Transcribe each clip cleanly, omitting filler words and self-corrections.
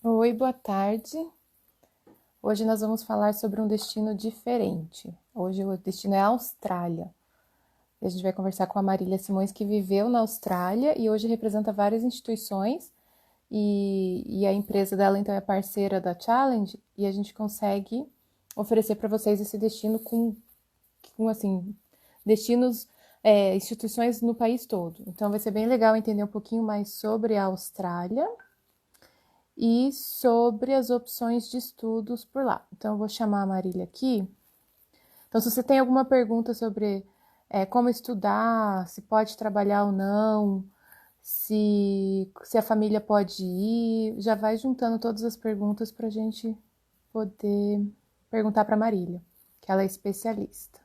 Oi, boa tarde. Hoje nós vamos falar sobre um destino diferente. Hoje o destino é a Austrália. E a gente vai conversar com a Marília Simões, que viveu na Austrália e hoje representa várias instituições. E a empresa dela, então, é parceira da Challenge e a gente consegue oferecer para vocês esse destino com assim, destinos, instituições no país todo. Então vai ser bem legal entender um pouquinho mais sobre a Austrália e sobre as opções de estudos por lá. Então, eu vou chamar a Marília aqui. Então, se você tem alguma pergunta sobre como estudar, se pode trabalhar ou não, se a família pode ir, já vai juntando todas as perguntas para a gente poder perguntar para a Marília, que ela é especialista.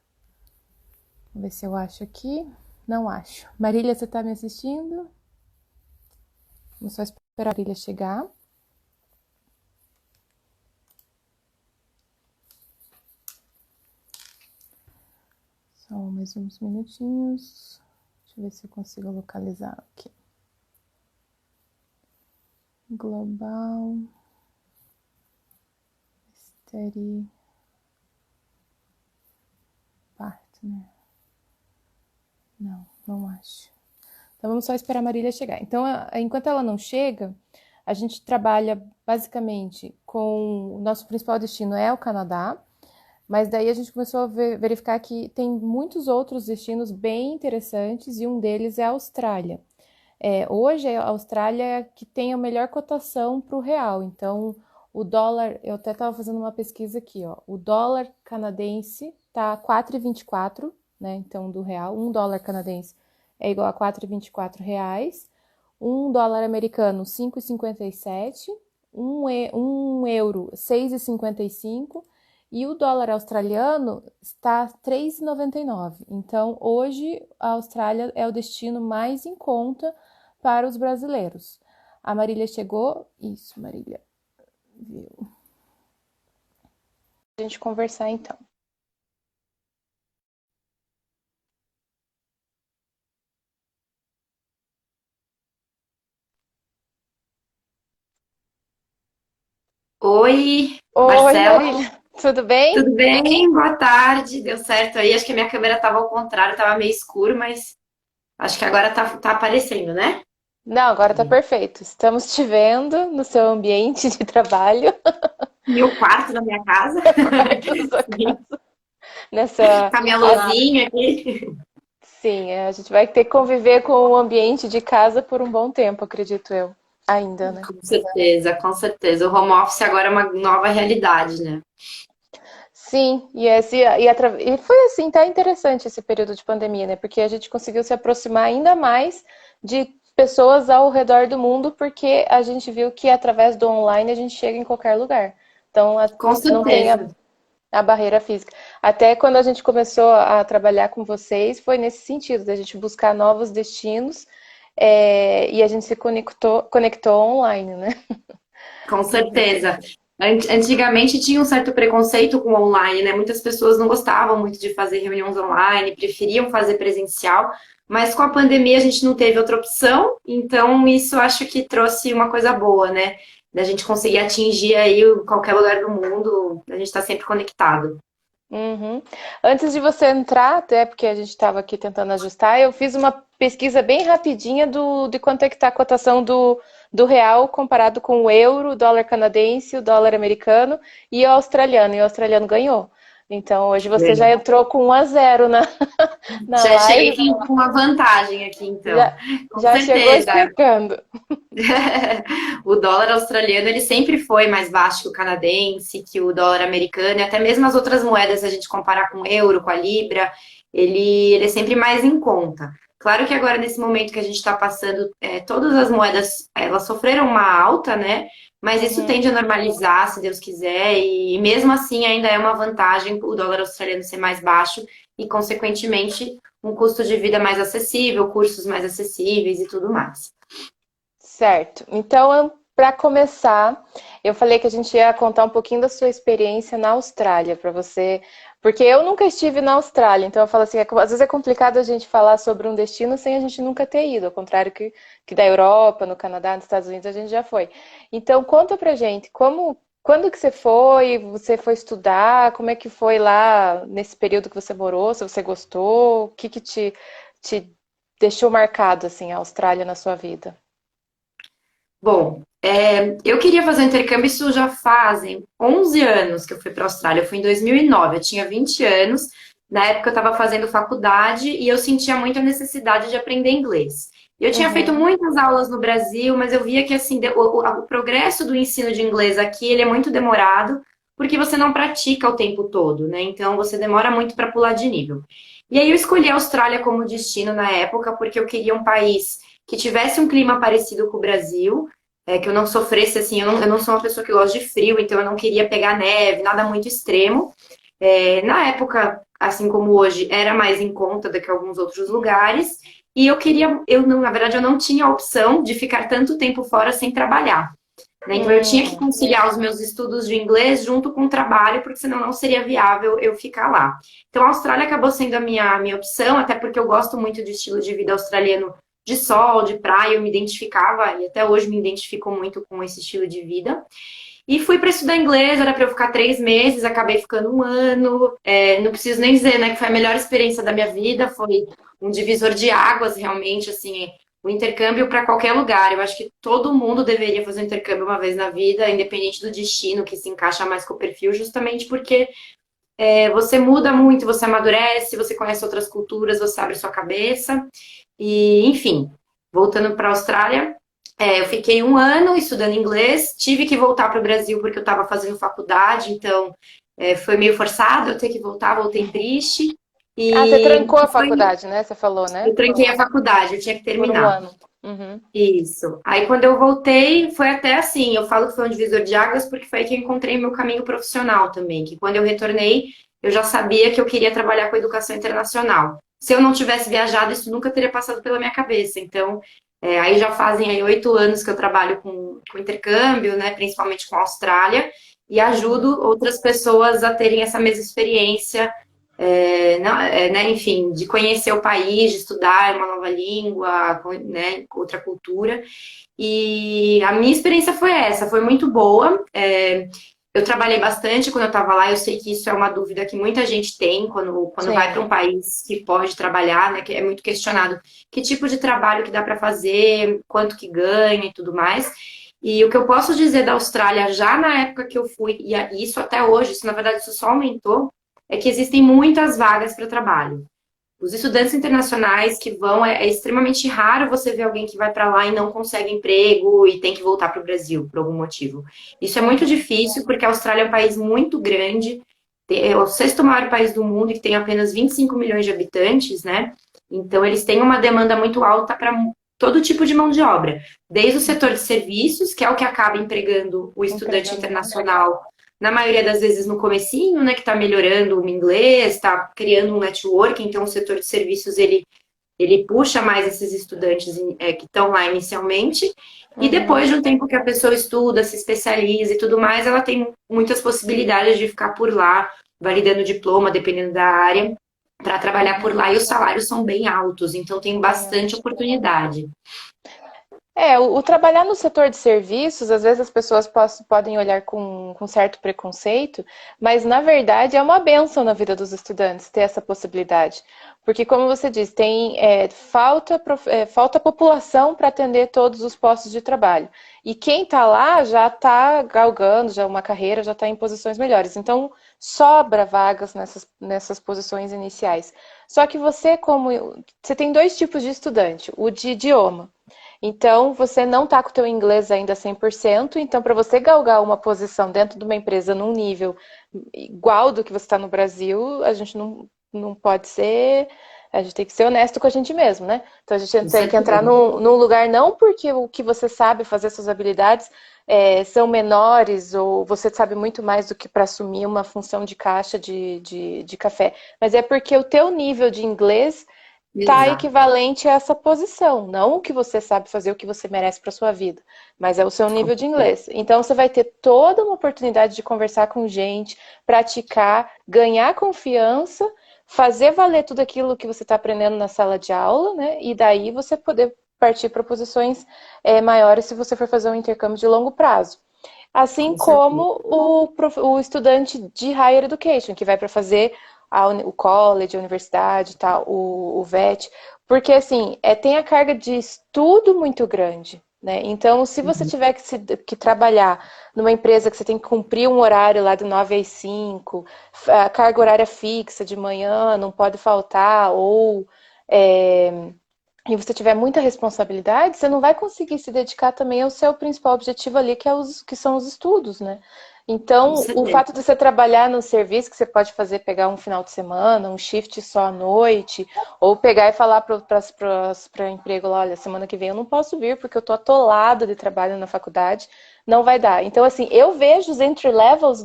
Vamos ver se eu acho aqui. Não acho. Marília, você está me assistindo? Vamos só esperar a Marília chegar. Só mais uns minutinhos. Deixa eu ver se eu consigo localizar aqui. Global. Steady. Partner. Não acho. Então vamos só esperar a Marília chegar. Então, enquanto ela não chega, a gente trabalha basicamente com o nosso principal destino é o Canadá, mas daí a gente começou a verificar que tem muitos outros destinos bem interessantes e um deles é a Austrália. Hoje a Austrália é a que tem a melhor cotação para o real, então o dólar, eu até estava fazendo uma pesquisa aqui, ó, o dólar canadense está 4,24, né, então do real, um dólar canadense é igual a 4,24 reais, um dólar americano 5,57, um euro 6,55 e o dólar australiano está 3,99. Então, hoje a Austrália é o destino mais em conta para os brasileiros. A Marília chegou. Isso, Marília. Viu? A gente conversar então. Oi, Oi, Marcela, Marília. Tudo bem? tudo bem? Boa tarde, deu certo aí. Acho que a minha câmera estava ao contrário, estava meio escuro, mas acho que agora tá aparecendo, né? Não, agora tá perfeito. Estamos te vendo no seu ambiente de trabalho, Meu quarto na minha casa, quarto da sua sim, casa. Nessa. com a minha luzinha aqui. Sim, a gente vai ter que conviver com o ambiente de casa por um bom tempo, acredito eu. Ainda, né? Com certeza, com certeza. O home office agora é uma nova realidade, né? Sim, e foi assim, tá interessante esse período de pandemia, né? Porque a gente conseguiu se aproximar ainda mais de pessoas ao redor do mundo, porque a gente viu que através do online a gente chega em qualquer lugar. Então, Com não tem certeza. a barreira física. Até quando a gente começou a trabalhar com vocês, foi nesse sentido, da gente buscar novos destinos, e a gente se conectou online, né? Com certeza. Antigamente tinha um certo preconceito com o online, né? Muitas pessoas não gostavam muito de fazer reuniões online, preferiam fazer presencial, mas com a pandemia a gente não teve outra opção, então isso acho que trouxe uma coisa boa, né? Da gente conseguir atingir aí qualquer lugar do mundo, a gente está sempre conectado. Uhum. Antes de você entrar, até porque a gente estava aqui tentando ajustar, eu fiz uma pesquisa bem rapidinha de quanto é que está a cotação do real comparado com o euro, o dólar canadense, o dólar americano e o australiano. E o australiano ganhou. Então hoje você já entrou com 1-0 na Já cheguei live, com uma vantagem aqui, então. já, Com já chegou certeza. explicando. O dólar australiano ele sempre foi mais baixo que o canadense, que o dólar americano, e até mesmo as outras moedas, se a gente comparar com o euro, com a libra, ele é sempre mais em conta. Claro que agora, nesse momento que a gente está passando, todas as moedas elas sofreram uma alta, né? Mas isso Uhum. tende a normalizar, se Deus quiser, e mesmo assim ainda é uma vantagem o dólar australiano ser mais baixo e, consequentemente, um custo de vida mais acessível, cursos mais acessíveis e tudo mais. Certo. Então, para começar, eu falei que a gente ia contar um pouquinho da sua experiência na Austrália, para você Porque eu nunca estive na Austrália, então eu falo assim, às vezes é complicado a gente falar sobre um destino sem a gente nunca ter ido, ao contrário que da Europa, no Canadá, nos Estados Unidos a gente já foi. Então conta pra gente, quando que você foi estudar, como é que foi lá nesse período que você morou, se você gostou, o que que te deixou marcado, assim, a Austrália na sua vida? Bom, eu queria fazer um intercâmbio, isso já fazem 11 anos que eu fui para a Austrália. Eu fui em 2009, eu tinha 20 anos. Na época eu estava fazendo faculdade e eu sentia muita necessidade de aprender inglês. Eu tinha feito Uhum. muitas aulas no Brasil, mas eu via que assim, o progresso do ensino de inglês aqui, ele é muito demorado, porque você não pratica o tempo todo, né? Então você demora muito para pular de nível. E aí eu escolhi a Austrália como destino na época, porque eu queria um país que tivesse um clima parecido com o Brasil, que eu não sofresse assim, eu não sou uma pessoa que gosta de frio, então eu não queria pegar neve, nada muito extremo. Na época, assim como hoje, era mais em conta do que alguns outros lugares, e eu queria, eu não, na verdade, eu não tinha a opção de ficar tanto tempo fora sem trabalhar, né? Então eu tinha que Hum, conciliar os meus estudos de inglês junto com o trabalho, porque senão não seria viável eu ficar lá. Então a Austrália acabou sendo a minha opção, até porque eu gosto muito do estilo de vida australiano de sol, de praia, eu me identificava e até hoje me identifico muito com esse estilo de vida. E fui para estudar inglês, era para eu ficar 3 meses, acabei ficando um ano. Não preciso nem dizer, né, que foi a melhor experiência da minha vida, foi um divisor de águas, realmente, assim, o intercâmbio para qualquer lugar. Eu acho que todo mundo deveria fazer um intercâmbio uma vez na vida, independente do destino que se encaixa mais com o perfil, justamente porque você muda muito, você amadurece, você conhece outras culturas, você abre sua cabeça. E, enfim, voltando para a Austrália, eu fiquei um ano estudando inglês, tive que voltar para o Brasil porque eu estava fazendo faculdade, então foi meio forçado eu ter que voltar, voltei triste. Ah, você E trancou a foi, faculdade, né? Você falou, eu né? tranquei a faculdade, eu tinha que Por um terminar. ano. Uhum. Isso. Aí quando eu voltei, foi até assim, eu falo que foi um divisor de águas porque foi aí que eu encontrei meu caminho profissional também, que quando eu retornei, eu já sabia que eu queria trabalhar com educação internacional. Se eu não tivesse viajado, isso nunca teria passado pela minha cabeça. Então, aí já fazem aí 8 anos que eu trabalho com intercâmbio, né, principalmente com a Austrália, e Uhum. ajudo outras pessoas a terem essa mesma experiência né, enfim, de conhecer o país, de estudar uma nova língua, né, outra cultura. E a minha experiência foi essa, foi muito boa. Eu trabalhei bastante quando eu estava lá, eu sei que isso é uma dúvida que muita gente tem quando vai para Sim. um país que pode trabalhar, né, que é muito questionado que tipo de trabalho que dá para fazer, quanto que ganha e tudo mais. E o que eu posso dizer da Austrália já na época que eu fui, e isso até hoje, isso na verdade isso só aumentou, é que existem muitas vagas para trabalho. Os estudantes internacionais que vão, é extremamente raro você ver alguém que vai para lá e não consegue emprego e tem que voltar para o Brasil por algum motivo. Isso é muito Uhum. difícil porque a Austrália é um país muito grande, é o sexto maior país do mundo e que tem apenas 25 milhões de habitantes, né? Então eles têm uma demanda muito alta para todo tipo de mão de obra, desde o setor de serviços, que é o que acaba empregando o estudante Empregando mais. internacional na maioria das vezes no comecinho, né, que está melhorando o inglês, está criando um network, então o setor de serviços ele puxa mais esses estudantes que estão lá inicialmente, e Uhum. depois de um tempo que a pessoa estuda, se especializa e tudo mais, ela tem muitas possibilidades de ficar por lá, validando diploma, dependendo da área, para trabalhar por Uhum. lá, e os salários são bem altos, então tem Bem bastante alto. oportunidade. O trabalhar no setor de serviços, às vezes as pessoas podem olhar com certo preconceito, mas na verdade é uma bênção na vida dos estudantes ter essa possibilidade. Porque, como você disse, falta população para atender todos os postos de trabalho. E quem está lá já está galgando, já uma carreira, já está em posições melhores. Então, sobra vagas nessas posições iniciais. Só que você tem dois tipos de estudante: o de idioma. Então, você não está com o teu inglês ainda 100%, então para você galgar uma posição dentro de uma empresa num nível igual do que você está no Brasil, a gente não pode ser, a gente tem que ser honesto com a gente mesmo, né? Então a gente Com tem que entrar certeza. num lugar não porque o que você sabe fazer, suas habilidades são menores ou você sabe muito mais do que para assumir uma função de caixa de café, mas é porque o teu nível de inglês tá Exato. equivalente a essa posição, não o que você sabe fazer, o que você merece para sua vida, mas é o seu nível de inglês. Então você vai ter toda uma oportunidade de conversar com gente, praticar, ganhar confiança, fazer valer tudo aquilo que você está aprendendo na sala de aula, né? E daí você poder partir para posições maiores se você for fazer um intercâmbio de longo prazo. Assim Com certeza. como o estudante de higher education, que vai para fazer o college, a universidade, tal, o VET, porque assim, tem a carga de estudo muito grande, né? Então, se você Uhum. tiver que trabalhar numa empresa que você tem que cumprir um horário lá de 9 às 5, a carga horária fixa de manhã, não pode faltar, ou é, e você tiver muita responsabilidade, você não vai conseguir se dedicar também ao seu principal objetivo ali, que são os estudos, né? Com Então, o certeza. fato de você trabalhar no serviço que você pode fazer, pegar um final de semana, um shift só à noite, ou pegar e falar para o emprego lá, olha, semana que vem eu não posso vir porque eu tô atolado de trabalho na faculdade, não vai dar. Então, assim, eu vejo os entry levels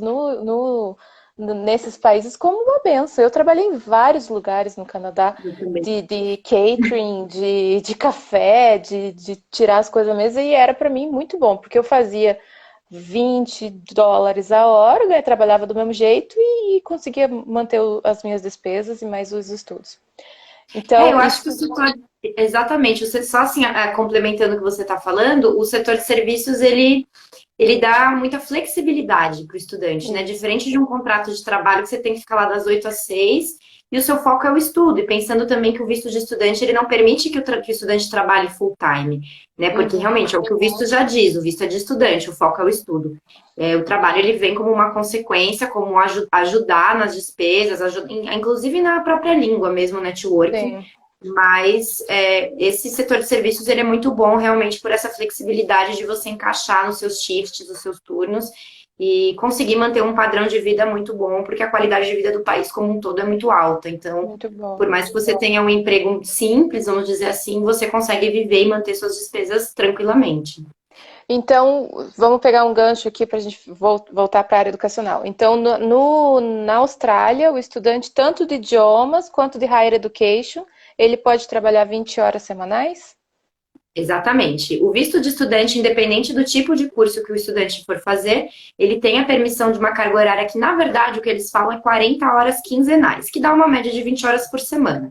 nesses países como uma benção. Eu trabalhei em vários lugares no Canadá, Eu também. de catering, de café, de tirar as coisas da mesa, e era para mim muito bom, porque eu fazia US$ 20 a hora, né? Trabalhava do mesmo jeito e conseguia manter as minhas despesas e mais os estudos. Então, Eu acho que o isso. setor, exatamente, você só assim, complementando o que você está falando, o setor de serviços, ele dá muita flexibilidade para o estudante, né? Isso. Diferente de um contrato de trabalho que você tem que ficar lá das 8 às 6 e o seu foco é o estudo. E pensando também que o visto de estudante, ele não permite que o estudante trabalhe full time, né? Porque Uhum. realmente é o que o visto já diz, o visto é de estudante, o foco é o estudo. O trabalho, ele vem como uma consequência, como ajudar nas despesas, inclusive na própria língua mesmo, networking, Sim. mas esse setor de serviços ele é muito bom realmente por essa flexibilidade de você encaixar nos seus shifts, nos seus turnos e conseguir manter um padrão de vida muito bom, porque a qualidade de vida do país como um todo é muito alta. Então, Muito bom. por mais que você tenha um emprego simples, vamos dizer assim, você consegue viver e manter suas despesas tranquilamente. Então, vamos pegar um gancho aqui para a gente voltar para a área educacional. Então, na Austrália, o estudante, tanto de idiomas quanto de higher education, ele pode trabalhar 20 horas semanais? Exatamente. O visto de estudante, independente do tipo de curso que o estudante for fazer, ele tem a permissão de uma carga horária que, na verdade, o que eles falam é 40 horas quinzenais, que dá uma média de 20 horas por semana.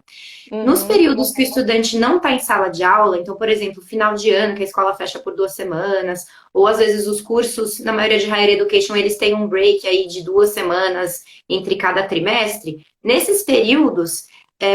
Nos Uhum. períodos que o estudante não está em sala de aula, então, por exemplo, final de ano, que a escola fecha por 2 semanas, ou às vezes os cursos, na maioria de higher education, eles têm um break aí de 2 semanas entre cada trimestre. Nesses períodos,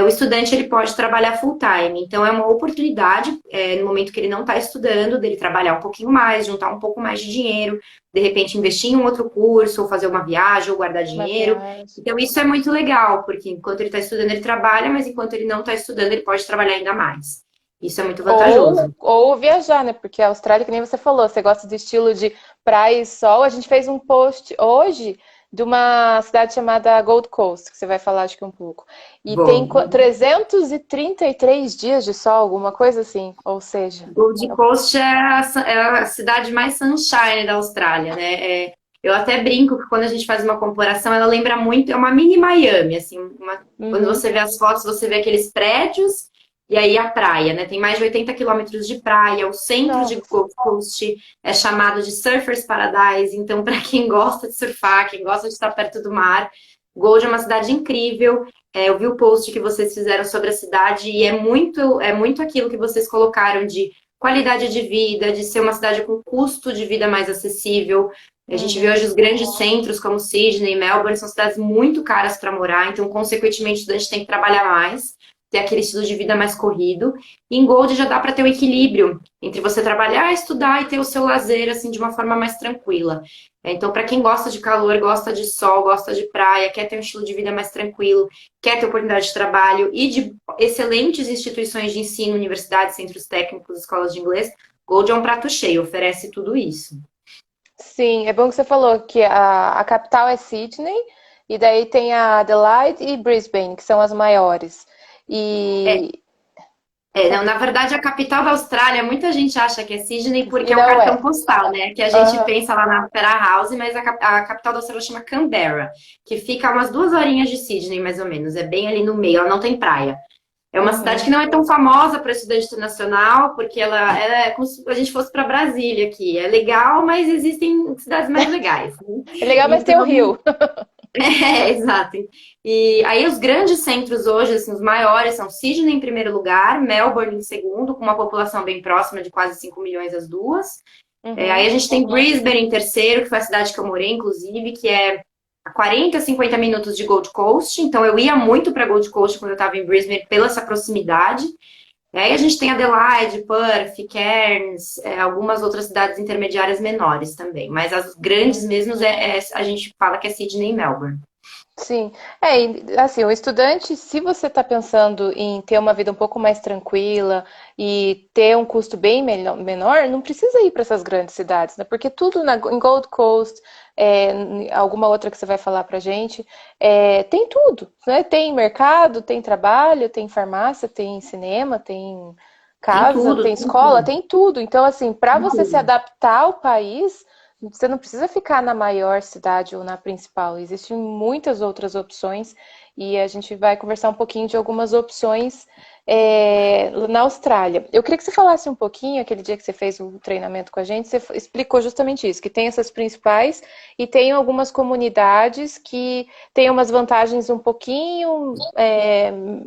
o estudante ele pode trabalhar full time, então é uma oportunidade, no momento que ele não está estudando, dele trabalhar um pouquinho mais, juntar um pouco mais de dinheiro, de repente investir em um outro curso, ou fazer uma viagem, ou guardar Uma dinheiro. viagem. Então isso é muito legal, porque enquanto ele está estudando, ele trabalha, mas enquanto ele não está estudando, ele pode trabalhar ainda mais. Isso é muito vantajoso. Ou viajar, né? Porque a Austrália, que nem você falou, você gosta do estilo de praia e sol. A gente fez um post hoje de uma cidade chamada Gold Coast, que você vai falar acho que um pouco. E tem Bom, 333 dias de sol, alguma coisa assim. Ou seja, Gold Coast é a cidade mais sunshine da Austrália, né? Eu até brinco que quando a gente faz uma comparação, ela lembra muito, é uma mini Miami, assim, quando uhum, você vê as fotos, você vê aqueles prédios e aí a praia, né? Tem mais de 80 quilômetros de praia, o centro de nossa, Gold Coast é chamado de Surfers Paradise, então para quem gosta de surfar, quem gosta de estar perto do mar, Gold é uma cidade incrível. Eu vi o post que vocês fizeram sobre a cidade e é muito aquilo que vocês colocaram de qualidade de vida, de ser uma cidade com custo de vida mais acessível. A gente vê uhum, hoje os grandes centros como Sydney e Melbourne, são cidades muito caras para morar, então, consequentemente, o estudante tem que trabalhar mais, ter aquele estilo de vida mais corrido. E em Gold já dá para ter o equilíbrio entre você trabalhar, estudar e ter o seu lazer assim de uma forma mais tranquila. Então, para quem gosta de calor, gosta de sol, gosta de praia, quer ter um estilo de vida mais tranquilo, quer ter oportunidade de trabalho e de excelentes instituições de ensino, universidades, centros técnicos, escolas de inglês, Gold é um prato cheio, oferece tudo isso. sim, é bom que você falou que a capital é Sydney, e daí tem a Adelaide e Brisbane, que são as maiores. É, E, não, na verdade, a capital da Austrália, muita gente acha que é Sydney porque e é o não cartão é. postal, né? Que a gente Aham. pensa lá na Opera House, mas a capital da Austrália chama Canberra, que fica a umas 2 horinhas de Sydney, mais ou menos. É bem ali no meio, ela não tem praia. É uma cidade que Uhum. não é tão famosa para estudante internacional, porque ela é como se a gente fosse para Brasília aqui. É legal, mas existem cidades mais legais, né? É legal, mas tem o Então, Rio. exato. E aí os grandes centros hoje, assim, os maiores são Sydney em primeiro lugar, Melbourne em segundo, com uma população bem próxima de quase 5 milhões as duas. Aí a Uhum. gente tem Brisbane em terceiro, que foi a cidade que eu morei, inclusive, que é a 40, 50 minutos de Gold Coast. Então eu ia muito para Gold Coast quando eu estava em Brisbane pela essa proximidade. E aí a gente tem Adelaide, Perth, Cairns, algumas outras cidades intermediárias menores também. Mas as grandes mesmo a gente fala que é Sydney e Melbourne. Sim, assim, o estudante, se você está pensando em ter uma vida um pouco mais tranquila e ter um custo bem menor, não precisa ir para essas grandes cidades, né? Porque tudo em Gold Coast, alguma outra que você vai falar para gente, tem tudo, né? Tem mercado, tem trabalho, tem farmácia, tem cinema, tem Tem casa, tudo, tem tem escola, tudo, tem tudo. Então, assim, para tem você se tudo. adaptar ao país você não precisa ficar na maior cidade ou na principal, existem muitas outras opções e a gente vai conversar um pouquinho de algumas opções na Austrália. Eu queria que você falasse um pouquinho, aquele dia que você fez o treinamento com a gente, você explicou justamente isso, que tem essas principais e tem algumas comunidades que têm umas vantagens um pouquinho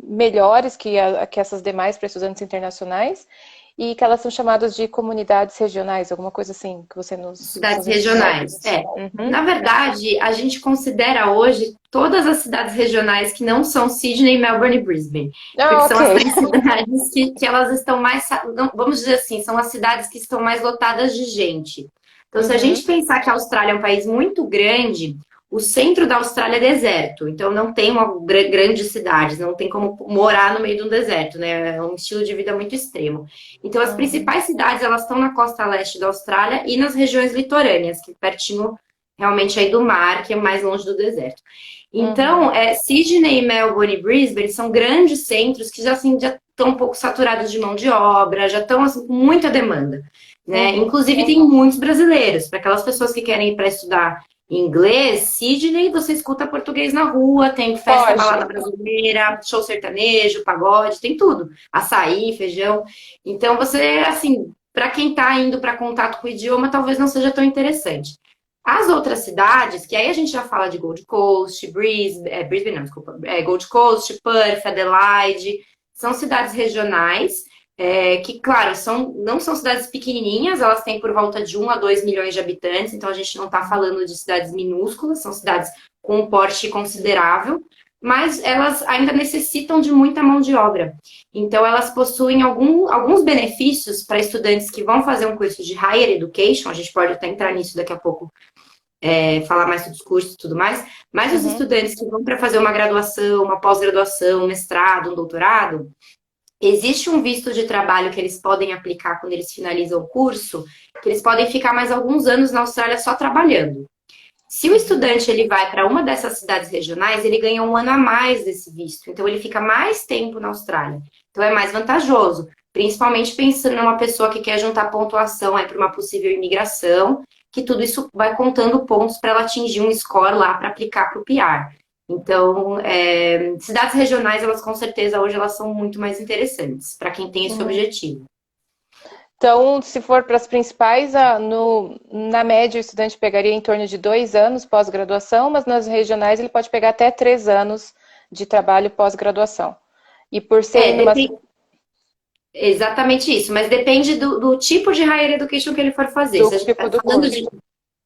melhores que essas demais para estudantes internacionais e que elas são chamadas de comunidades regionais, alguma coisa assim que você Cidades nos explicar. regionais. Uhum. Na verdade, a gente considera hoje todas as cidades regionais que não são Sydney, Melbourne e Brisbane, porque Ah, são ok. as três cidades que elas estão mais, vamos dizer assim, são as cidades que estão mais lotadas de gente. Então, se a gente Uhum. pensar que a Austrália é um país muito grande, o centro da Austrália é deserto, então não tem uma grandes cidades, não tem como morar no meio de um deserto, né? É um estilo de vida muito extremo. Então, as Uhum. principais cidades, elas estão na costa leste da Austrália e nas regiões litorâneas, que é pertinho realmente aí do mar, que é mais longe do deserto. Então, Uhum. Sydney, Melbourne e Brisbane são grandes centros que já, assim, já estão um pouco saturados de mão de obra, já estão assim, com muita demanda. Né? Uhum. Inclusive, tem muitos brasileiros. Para aquelas pessoas que querem ir para estudar inglês, Sydney, você escuta português na rua, tem festa, balada Pode. brasileira, show sertanejo, pagode, tem tudo. Açaí, feijão. Então, você, assim, para quem está indo para contato com o idioma, talvez não seja tão interessante. As outras cidades, que aí a gente já fala de Gold Coast, Brisbane, não, desculpa, Gold Coast, Perth, Adelaide, são cidades regionais, que, claro, não são cidades pequenininhas, elas têm por volta de 1 a 2 milhões de habitantes, então a gente não está falando de cidades minúsculas, são cidades com um porte considerável, mas elas ainda necessitam de muita mão de obra. Então, elas possuem alguns benefícios para estudantes que vão fazer um curso de Higher Education, a gente pode até entrar nisso daqui a pouco, falar mais sobre os cursos e tudo mais, mas os Uhum. estudantes que vão para fazer uma graduação, uma pós-graduação, um mestrado, um doutorado, existe um visto de trabalho que eles podem aplicar quando eles finalizam o curso, que eles podem ficar mais alguns anos na Austrália só trabalhando. Se o Uhum. estudante ele vai para uma dessas cidades regionais, ele ganha um ano a mais desse visto. Então ele fica mais tempo na Austrália. Então é mais vantajoso, principalmente pensando numa pessoa que quer juntar pontuação para uma possível imigração, que tudo isso vai contando pontos para ela atingir um score lá para aplicar para o PR. Então, cidades regionais, elas com certeza hoje elas são muito mais interessantes para quem tem esse Uhum. objetivo. Então, se for para as principais, na média o estudante pegaria em torno de 2 anos pós-graduação, mas nas regionais ele pode pegar até 3 anos de trabalho pós-graduação. E por serem numa. Depende, exatamente isso, mas depende do tipo de higher education que ele for fazer. Do Se a gente, tipo do falando curso. de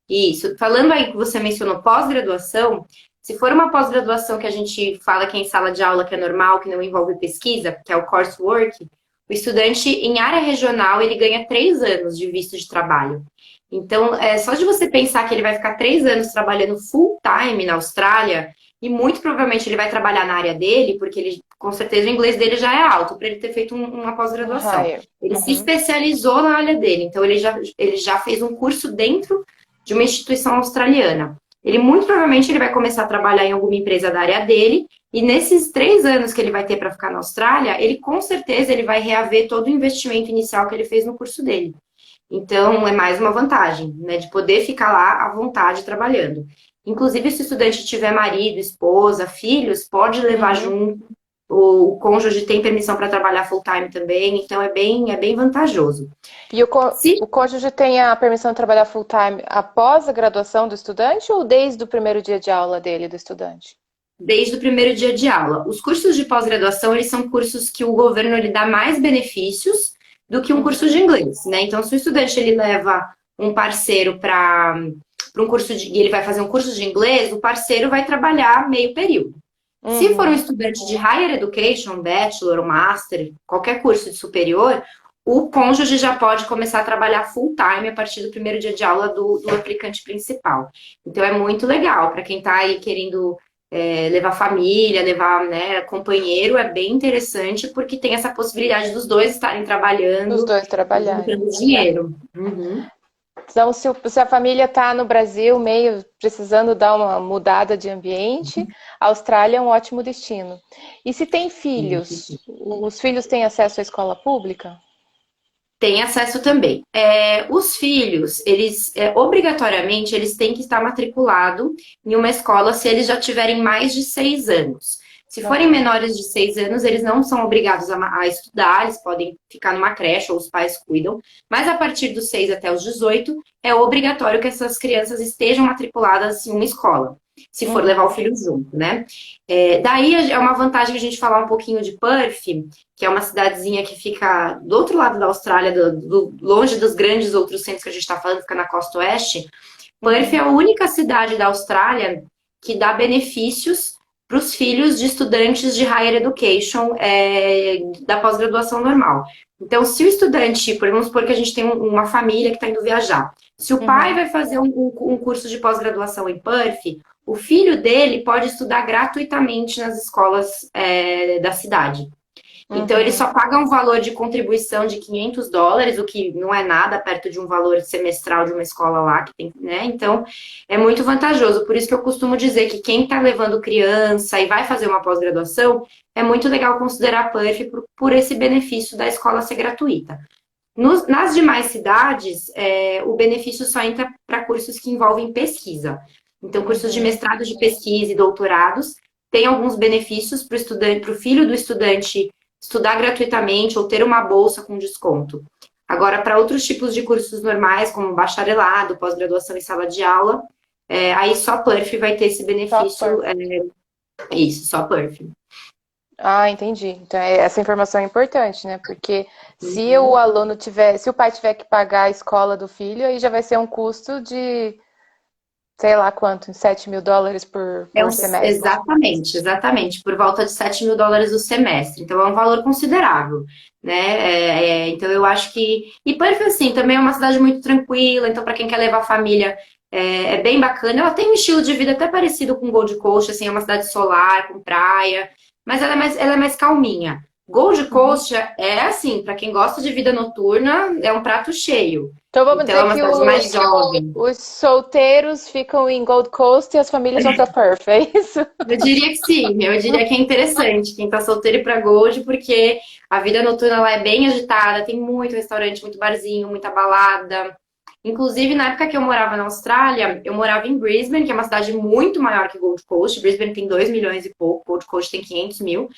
isso, falando aí que você mencionou pós-graduação, se for uma pós-graduação que a gente fala que é em sala de aula, que é normal, que não envolve pesquisa, que é o coursework, o estudante em área regional ele ganha 3 anos de visto de trabalho. Então, só de você pensar que ele vai ficar 3 anos trabalhando full time na Austrália, e muito provavelmente ele vai trabalhar na área dele, porque ele, com certeza, o inglês dele já é alto para ele ter feito uma Um pós-graduação. higher. Ele se Uhum. especializou na área dele, então ele já fez um curso dentro de uma instituição australiana. Ele muito provavelmente ele vai começar a trabalhar em alguma empresa da área dele, e nesses 3 anos que ele vai ter para ficar na Austrália, ele com certeza ele vai reaver todo o investimento inicial que ele fez no curso dele. Então, é mais uma vantagem, né, de poder ficar lá à vontade trabalhando. Inclusive, se o estudante tiver marido, esposa, filhos, pode levar Uhum. junto. o cônjuge tem permissão para trabalhar full time também, então é bem vantajoso. E Se o cônjuge tem a permissão de trabalhar full-time após a graduação do estudante ou desde o primeiro dia de aula dele, do estudante? Desde o primeiro dia de aula. Os cursos de pós-graduação, eles são cursos que o governo lhe dá mais benefícios do que um curso de inglês, né? Então, se o estudante ele leva um parceiro para um curso e ele vai fazer um curso de inglês, o parceiro vai trabalhar meio período. Se for um Uhum. estudante de higher education, bachelor ou master, qualquer curso de superior, o cônjuge já pode começar a trabalhar full time a partir do primeiro dia de aula do aplicante principal. Então é muito legal para quem está aí querendo levar família, levar, né, companheiro, é bem interessante porque tem essa possibilidade dos dois estarem Os trabalhando dois e trabalharem. juntando dinheiro. Uhum. Então, se a família está no Brasil, meio precisando dar uma mudada de ambiente, a Austrália é um ótimo destino. E se tem filhos, os filhos têm acesso à escola pública? Tem acesso também. Os filhos, eles obrigatoriamente eles têm que estar matriculado em uma escola se eles já tiverem mais de 6 anos. Se forem Ok. menores de 6 anos, eles não são obrigados a estudar, eles podem ficar numa creche ou os pais cuidam. Mas a partir dos 6 até os 18, é obrigatório que essas crianças estejam matriculadas em uma escola, se for levar o Uhum. filho junto, né? Daí é uma vantagem a gente falar um pouquinho de Perth, que é uma cidadezinha que fica do outro lado da Austrália, longe dos grandes outros centros que a gente está falando, fica na costa oeste. Perth é Uhum. a única cidade da Austrália que dá benefícios para os filhos de estudantes de higher education, da pós-graduação normal. Então, se o estudante, vamos supor que a gente tem uma família que está indo viajar, se o pai Uhum. vai fazer um curso de pós-graduação em Perth, o filho dele pode estudar gratuitamente nas escolas da cidade. Então, eles Uhum. só pagam um valor de contribuição de US$ 500, o que não é nada perto de um valor semestral de uma escola lá que tem, né? Então, é muito vantajoso. Por isso que eu costumo dizer que quem está levando criança e vai fazer uma pós-graduação, é muito legal considerar a Perth por esse benefício da escola ser gratuita. Nas demais cidades, o benefício só entra para cursos que envolvem pesquisa. Então, cursos de Uhum. mestrado de pesquisa e doutorados têm alguns benefícios para o estudante, para o filho do estudante estudar gratuitamente ou ter uma bolsa com desconto. Agora, para outros tipos de cursos normais, como bacharelado, pós-graduação em sala de aula, aí só Perth vai ter esse Só benefício. por. Isso, só Perth. Ah, entendi. Então, essa informação é importante, né? Porque se o Uhum. aluno tiver, se o pai tiver que pagar a escola do filho, aí já vai ser um custo de, sei lá quanto, US$ 7.000 por semestre. Exatamente, exatamente, por volta de US$ 7.000 o semestre. Então é um valor considerável, né? Então eu acho que. E Perth, assim, também é uma cidade muito tranquila, então para quem quer levar a família é bem bacana. Ela tem um estilo de vida até parecido com Gold Coast, assim, é uma cidade solar, com praia, mas ela é mais calminha. Gold Uhum. Coast é assim, para quem gosta de vida noturna, é um prato cheio. Então vamos Então é dizer uma que cidade mais jovem. os solteiros ficam em Gold Coast e as famílias vão para Perth, é isso? Eu diria que sim, eu diria que é interessante quem tá solteiro ir pra Gold, porque a vida noturna lá é bem agitada, tem muito restaurante, muito barzinho, muita balada. Inclusive, na época que eu morava na Austrália, eu morava em Brisbane, que é uma cidade muito maior que Gold Coast. Brisbane tem 2 milhões e pouco, Gold Coast tem 500 mil.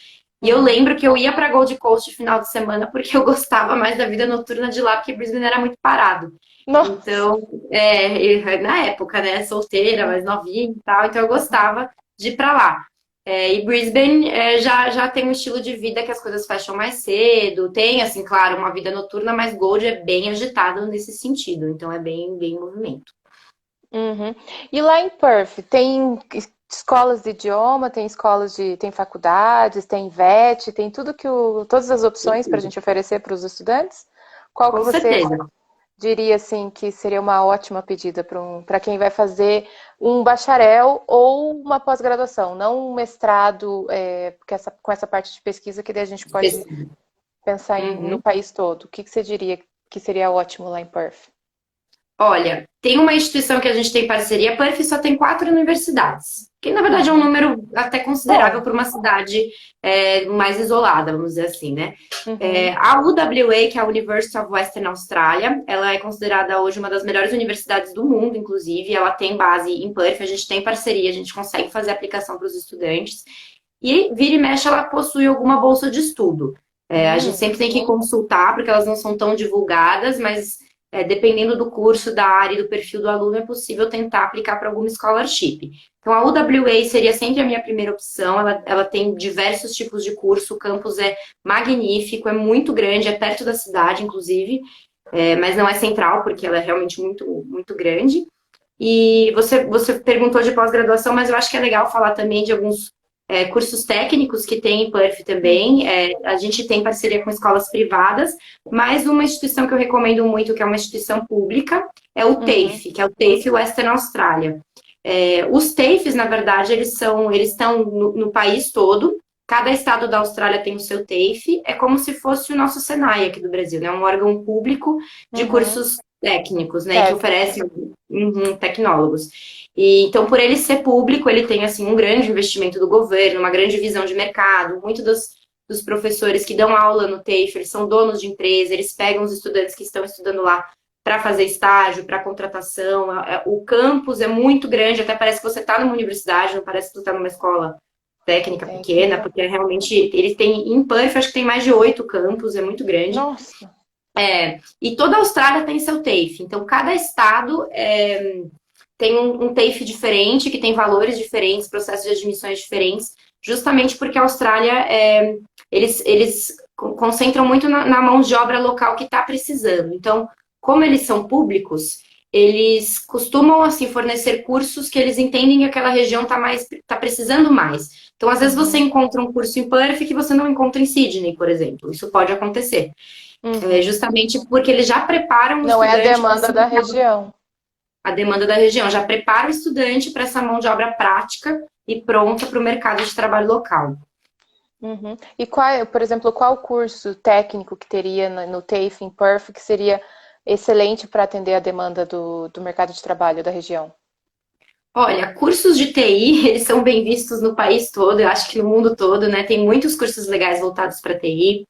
E eu Uhum. lembro que eu ia pra Gold Coast final de semana porque eu gostava mais da vida noturna de lá, porque Brisbane era muito parado. Nossa. Então, na época, né, solteira, mais novinha e tal, então eu gostava de ir pra lá. E Brisbane já tem um estilo de vida que as coisas fecham mais cedo, tem, assim, claro, uma vida noturna, mas Gold é bem agitado nesse sentido, então é bem, bem movimento. Uhum. E lá em Perth, tem escolas de idioma, tem tem faculdades, tem VET, tem tudo todas as opções para a gente oferecer para os estudantes? Qual que Com você certeza. diria assim que seria uma ótima pedida para quem vai fazer um bacharel ou uma pós-graduação, não um mestrado, porque com essa parte de pesquisa que daí a gente pode pensar no Uhum. país todo. O que você diria que seria ótimo lá em Perth? Olha, tem uma instituição que a gente tem parceria, Perth só tem 4 universidades, que na verdade é um Uhum. número até considerável Bom. para uma cidade mais isolada, vamos dizer assim, né? Uhum. A UWA, que é a University of Western Australia, ela é considerada hoje uma das melhores universidades do mundo, inclusive, ela tem base em Perth, a gente tem parceria, a gente consegue fazer aplicação para os estudantes. e vira e mexe ela possui alguma bolsa de estudo. A gente sempre tem que consultar, porque elas não são tão divulgadas, mas dependendo do curso, da área e do perfil do aluno, é possível tentar aplicar para alguma scholarship. Então, a UWA seria sempre a minha primeira opção. Ela tem diversos tipos de curso, o campus é magnífico, é muito grande, é perto da cidade, inclusive, mas não é central, porque ela é realmente muito, muito grande. E você perguntou de pós-graduação, mas eu acho que é legal falar também de alguns cursos técnicos que tem em Perth também. A gente tem parceria com escolas privadas, mas uma instituição que eu recomendo muito, que é uma instituição pública, é o TAFE, que é o TAFE Western Australia. Os TAFEs, na verdade, eles estão no país todo. Cada estado da Austrália tem o seu TAFE. É como se fosse o nosso Senai aqui do Brasil, né? Um órgão público de cursos técnicos, né? Que oferece tecnólogos. E, então, por ele ser público, ele tem assim um grande investimento do governo, uma grande visão de mercado. Muitos dos professores que dão aula no TAFE, eles são donos de empresa, eles pegam os estudantes que estão estudando lá para fazer estágio, para contratação. O campus é muito grande, até parece que você está numa universidade, não parece que você está numa escola técnica pequena, porque realmente ele tem, em Perth, acho que tem mais de 8 campos, é muito grande. Nossa! E toda a Austrália tem seu TAFE, então cada estado tem um TAFE diferente, que tem valores diferentes, processos de admissões diferentes, justamente porque a Austrália, eles concentram muito na mão de obra local que está precisando. Então, como eles são públicos, eles costumam assim fornecer cursos que eles entendem que aquela região está precisando mais. Então, às vezes você encontra um curso em Perth que você não encontra em Sydney, por exemplo. Isso pode acontecer. Justamente porque eles já preparam o Não estudante. É a demanda da região. A demanda da região já prepara o estudante para essa mão de obra prática e pronta para o mercado de trabalho local. E por exemplo, qual curso técnico que teria no TAFE em Perth que seria excelente para atender a demanda do mercado de trabalho da região? Olha, cursos de TI, eles são bem vistos no país todo, eu acho que no mundo todo, né? Tem muitos cursos legais voltados para TI.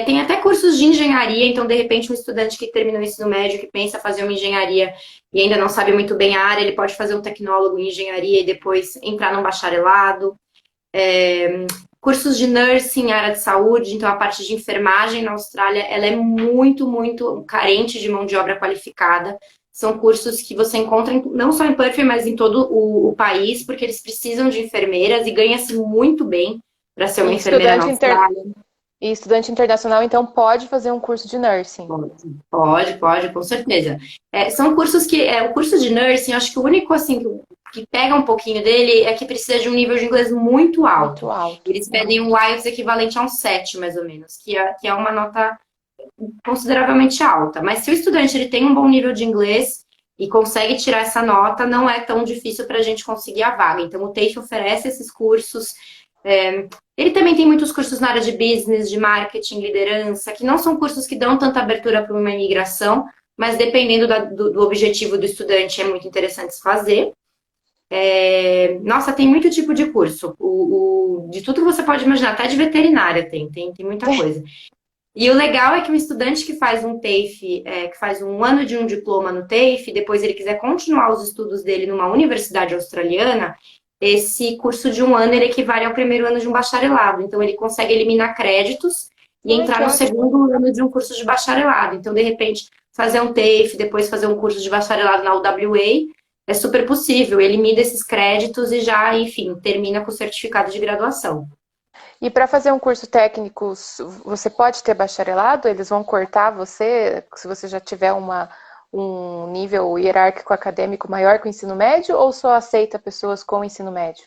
Tem até cursos de engenharia, então, de repente, um estudante que terminou o ensino médio, que pensa fazer uma engenharia e ainda não sabe muito bem a área, ele pode fazer um tecnólogo em engenharia e depois entrar num bacharelado. Cursos de nursing, área de saúde, então a parte de enfermagem na Austrália, ela é muito, muito carente de mão de obra qualificada. São cursos que você encontra não só em Perth, mas em todo o país, porque eles precisam de enfermeiras e ganha-se muito bem para ser uma enfermeira na Austrália. E estudante internacional, então, pode fazer um curso de nursing? Pode, com certeza. São cursos que... o curso de nursing, acho que o único, assim, que pega um pouquinho dele é que precisa de um nível de inglês muito alto. Muito alto. Eles pedem um IELTS equivalente a um 7, mais ou menos, que é uma nota consideravelmente alta. Mas se o estudante ele tem um bom nível de inglês e consegue tirar essa nota, não é tão difícil para a gente conseguir a vaga. Então, o TAFE oferece esses cursos. Ele também tem muitos cursos na área de business, de marketing, liderança, que não são cursos que dão tanta abertura para uma imigração, mas dependendo do objetivo do estudante, é muito interessante se fazer. Nossa, tem muito tipo de curso. De tudo que você pode imaginar, até de veterinária tem muita coisa. E o legal é que um estudante que faz um TAFE, que faz um ano de um diploma no TAFE, depois ele quiser continuar os estudos dele numa universidade australiana, esse curso de um ano ele equivale ao primeiro ano de um bacharelado. Então, ele consegue eliminar créditos e entrar no segundo ano de um curso de bacharelado. Então, de repente, fazer um TAFE, depois fazer um curso de bacharelado na UWA, é super possível. Elimina esses créditos e já, enfim, termina com o certificado de graduação. E para fazer um curso técnico, você pode ter bacharelado? Eles vão cortar você se você já tiver um nível hierárquico acadêmico maior que o ensino médio, ou só aceita pessoas com ensino médio?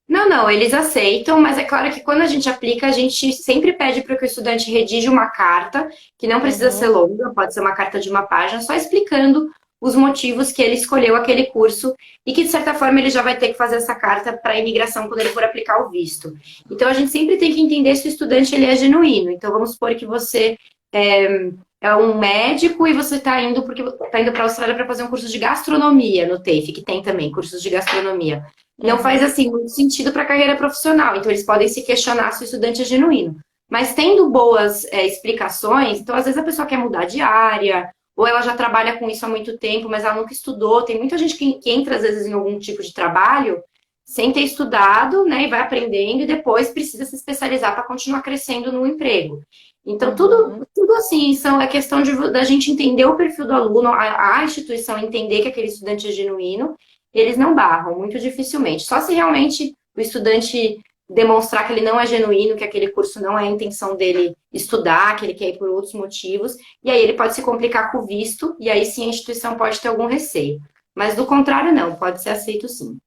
Não, eles aceitam, mas é claro que quando a gente aplica, a gente sempre pede para que o estudante redija uma carta, que não precisa ser longa, pode ser uma carta de uma página, só explicando os motivos que ele escolheu aquele curso e que, de certa forma, ele já vai ter que fazer essa carta para a imigração quando ele for aplicar o visto. Então, a gente sempre tem que entender se o estudante ele é genuíno. Então, vamos supor que você é um médico e você está indo para a Austrália para fazer um curso de gastronomia no TAFE, que tem também cursos de gastronomia. Não faz, assim, muito sentido para a carreira profissional. Então, eles podem se questionar se o estudante é genuíno. Mas tendo boas explicações, então, às vezes a pessoa quer mudar de área, ou ela já trabalha com isso há muito tempo, mas ela nunca estudou. Tem muita gente que entra, às vezes, em algum tipo de trabalho sem ter estudado, né, e vai aprendendo e depois precisa se especializar para continuar crescendo no emprego. Então, tudo assim, é questão da gente entender o perfil do aluno, a instituição entender que aquele estudante é genuíno, eles não barram, muito dificilmente. Só se realmente o estudante demonstrar que ele não é genuíno, que aquele curso não é a intenção dele estudar, que ele quer ir por outros motivos, e aí ele pode se complicar com o visto, e aí sim a instituição pode ter algum receio. Mas do contrário, não, pode ser aceito sim.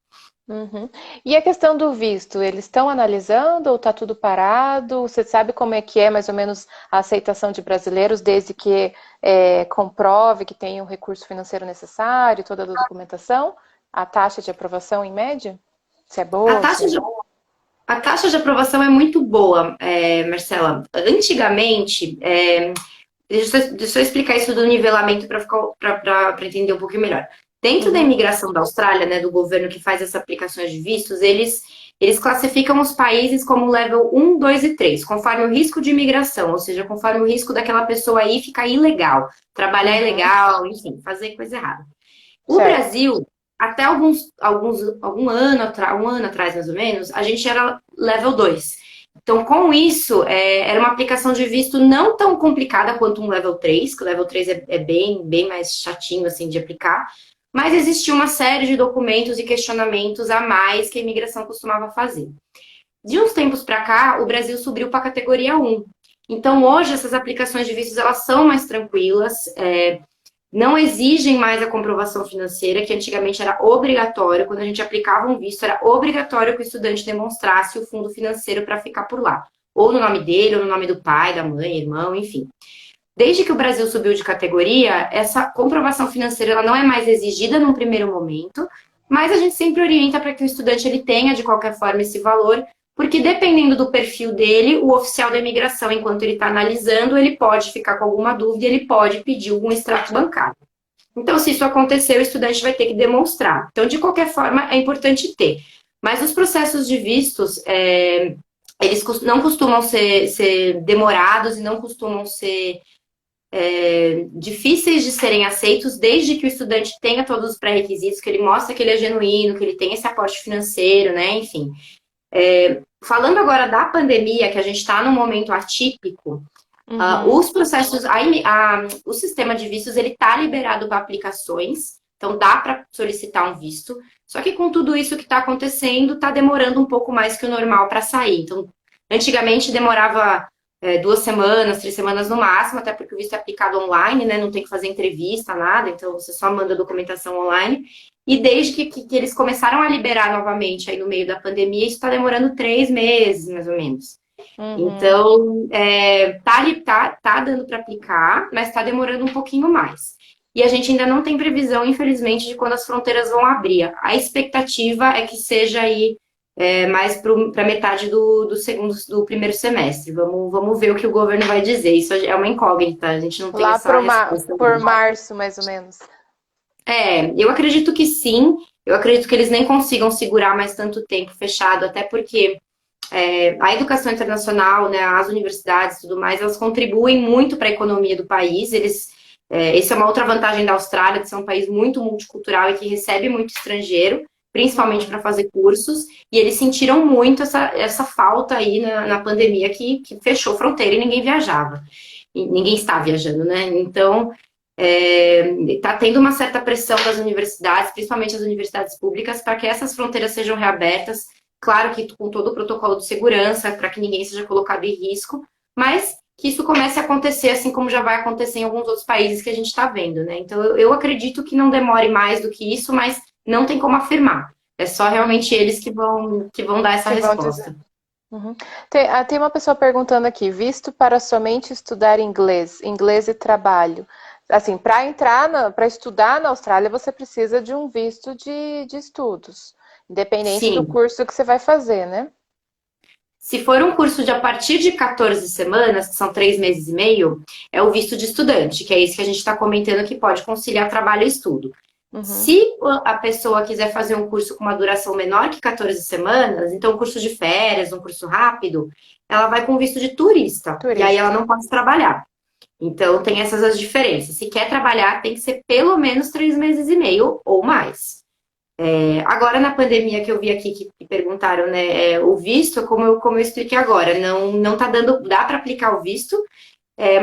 Uhum. E a questão do visto, eles estão analisando ou está tudo parado? Você sabe como é que é mais ou menos a aceitação de brasileiros, desde que comprove que tem o recurso financeiro necessário, toda a documentação? A taxa de aprovação em média? Se é A boa, se taxa é... de, a taxa de aprovação é muito boa, Marcela. Antigamente, deixa eu explicar isso do nivelamento para entender um pouquinho melhor. Dentro da Uhum. imigração da Austrália, né, do governo que faz essas aplicações de vistos, eles classificam os países como level 1, 2 e 3, conforme o risco de imigração, ou seja, conforme o risco daquela pessoa aí ficar ilegal, trabalhar Uhum. ilegal, enfim, fazer coisa errada. O Certo. Brasil, até um ano atrás, mais ou menos, a gente era level 2. Então, com isso, era uma aplicação de visto não tão complicada quanto um level 3, que o level 3 é bem mais chatinho assim de aplicar, mas existia uma série de documentos e questionamentos a mais que a imigração costumava fazer. De uns tempos para cá, o Brasil subiu para a categoria 1. Então, hoje, essas aplicações de vistos elas são mais tranquilas, não exigem mais a comprovação financeira, que antigamente era obrigatório. Quando a gente aplicava um visto, era obrigatório que o estudante demonstrasse o fundo financeiro para ficar por lá. Ou no nome dele, ou no nome do pai, da mãe, irmão, enfim. Desde que o Brasil subiu de categoria, essa comprovação financeira ela não é mais exigida num primeiro momento, mas a gente sempre orienta para que o estudante ele tenha, de qualquer forma, esse valor, porque dependendo do perfil dele, o oficial da imigração, enquanto ele está analisando, ele pode ficar com alguma dúvida, ele pode pedir algum extrato bancário. Então, se isso acontecer, o estudante vai ter que demonstrar. Então, de qualquer forma, é importante ter. Mas os processos de vistos, eles não costumam ser demorados e não costumam ser difíceis de serem aceitos, desde que o estudante tenha todos os pré-requisitos, que ele mostre que ele é genuíno, que ele tem esse aporte financeiro, né? Enfim. Falando agora da pandemia, que a gente está num momento atípico, os processos, o sistema de vistos, ele está liberado para aplicações, então dá para solicitar um visto, só que com tudo isso que está acontecendo, está demorando um pouco mais que o normal para sair. Então, antigamente demorava 2 semanas, 3 semanas no máximo, até porque o visto é aplicado online, né? Não tem que fazer entrevista, nada, então você só manda a documentação online. E desde que eles começaram a liberar novamente aí no meio da pandemia, isso está demorando 3 meses, mais ou menos. Então, tá dando para aplicar, mas está demorando um pouquinho mais. E a gente ainda não tem previsão, infelizmente, de quando as fronteiras vão abrir. A expectativa é que seja aí mais para metade do primeiro semestre. Vamos ver o que o governo vai dizer. Isso é uma incógnita, a gente não tem Lá essa resposta por ainda. março, mais ou menos. Eu acredito que sim. Eu acredito que eles nem consigam segurar mais tanto tempo fechado, até porque a educação internacional, né, as universidades e tudo mais, elas contribuem muito para a economia do país. Essa é uma outra vantagem da Austrália, de ser um país muito multicultural e que recebe muito estrangeiro, principalmente para fazer cursos, e eles sentiram muito essa falta aí na pandemia que fechou fronteira e ninguém viajava. E ninguém está viajando, né? Então, está tendo uma certa pressão das universidades, principalmente as universidades públicas, para que essas fronteiras sejam reabertas. Claro que com todo o protocolo de segurança, para que ninguém seja colocado em risco, mas que isso comece a acontecer, assim como já vai acontecer em alguns outros países que a gente está vendo, né? Então, eu acredito que não demore mais do que isso, mas não tem como afirmar. É só realmente eles que vão dar essa Que vão dizer. resposta. Uhum. Tem uma pessoa perguntando aqui, visto para somente estudar inglês e trabalho. Assim, para estudar na Austrália, você precisa de um visto de estudos, independente do Sim. curso que você vai fazer, né? Se for um curso de a partir de 14 semanas, que são 3 meses e meio, é o visto de estudante, que é isso que a gente está comentando que pode conciliar trabalho e estudo. Uhum. Se a pessoa quiser fazer um curso com uma duração menor que 14 semanas, então um curso de férias, um curso rápido, ela vai com visto de turista. E aí ela Turista. não pode trabalhar. Então tem essas as diferenças. Se quer trabalhar, tem que ser pelo menos 3 meses e meio ou mais. Agora, na pandemia que eu vi aqui que perguntaram, né, o visto, como eu expliquei agora, não tá dando, dá para aplicar o visto,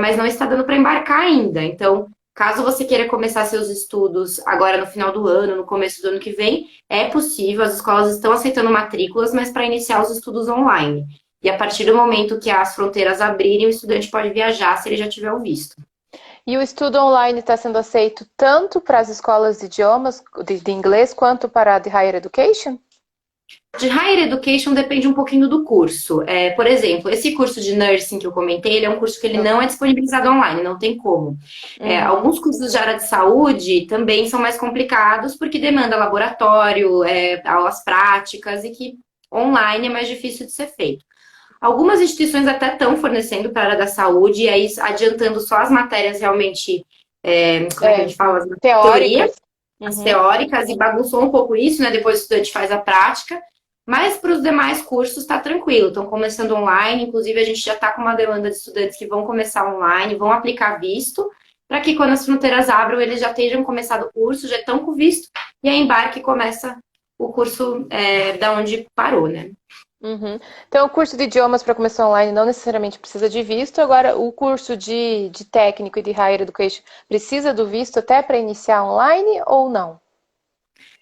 mas não está dando para embarcar ainda. Então, caso você queira começar seus estudos agora no final do ano, no começo do ano que vem, é possível, as escolas estão aceitando matrículas, mas para iniciar os estudos online. E a partir do momento que as fronteiras abrirem, o estudante pode viajar se ele já tiver o visto. E o estudo online está sendo aceito tanto para as escolas de idiomas, de inglês, quanto para a de higher education? De Higher Education depende um pouquinho do curso. Por exemplo, esse curso de nursing que eu comentei, ele é um curso que ele não é disponibilizado online, não tem como. Uhum. Alguns cursos de área de saúde também são mais complicados porque demanda laboratório, aulas práticas e que online é mais difícil de ser feito. Algumas instituições até estão fornecendo para a área da saúde, e aí adiantando só as matérias realmente, como é que a gente fala? Teoria, Teóricas. as Uhum. teóricas, e bagunçou um pouco isso, né? Depois o estudante faz a prática. Mas para os demais cursos está tranquilo, estão começando online. Inclusive, a gente já está com uma demanda de estudantes que vão começar online, vão aplicar visto, para que quando as fronteiras abram, eles já tenham começado o curso, já estão com visto, e aí embarque começa o curso da onde parou, né? Uhum. Então, o curso de idiomas para começar online não necessariamente precisa de visto. Agora, o curso de técnico e de higher education precisa do visto até para iniciar online ou não?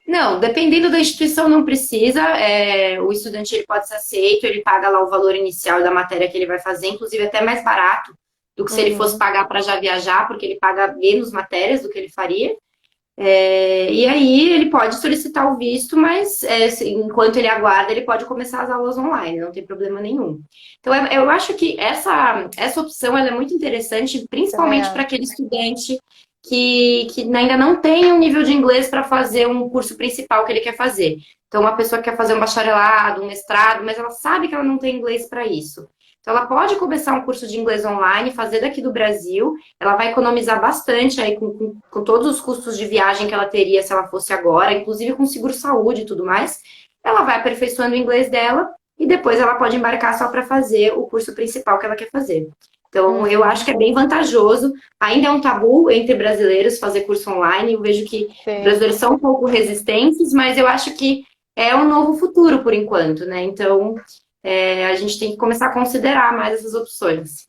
Não, dependendo da instituição, não precisa. O estudante ele pode ser aceito, ele paga lá o valor inicial da matéria que ele vai fazer, inclusive até mais barato do que se ele fosse Uhum. pagar para já viajar, porque ele paga menos matérias do que ele faria. E aí ele pode solicitar o visto, mas enquanto ele aguarda, ele pode começar as aulas online, não tem problema nenhum. Então, eu acho que essa opção ela é muito interessante, Também principalmente para acho. aquele estudante que ainda não tem um nível de inglês para fazer um curso principal que ele quer fazer. Então, uma pessoa que quer fazer um bacharelado, um mestrado, mas ela sabe que ela não tem inglês para isso. Então, ela pode começar um curso de inglês online, fazer daqui do Brasil, ela vai economizar bastante aí com todos os custos de viagem que ela teria se ela fosse agora, inclusive com seguro-saúde e tudo mais. Ela vai aperfeiçoando o inglês dela e depois ela pode embarcar só para fazer o curso principal que ela quer fazer. Então, eu acho Uhum. que é bem vantajoso. Ainda é um tabu entre brasileiros fazer curso online. Eu vejo que os Sim. brasileiros são um pouco resistentes, mas eu acho que é um novo futuro por enquanto, né? Então, a gente tem que começar a considerar mais essas opções.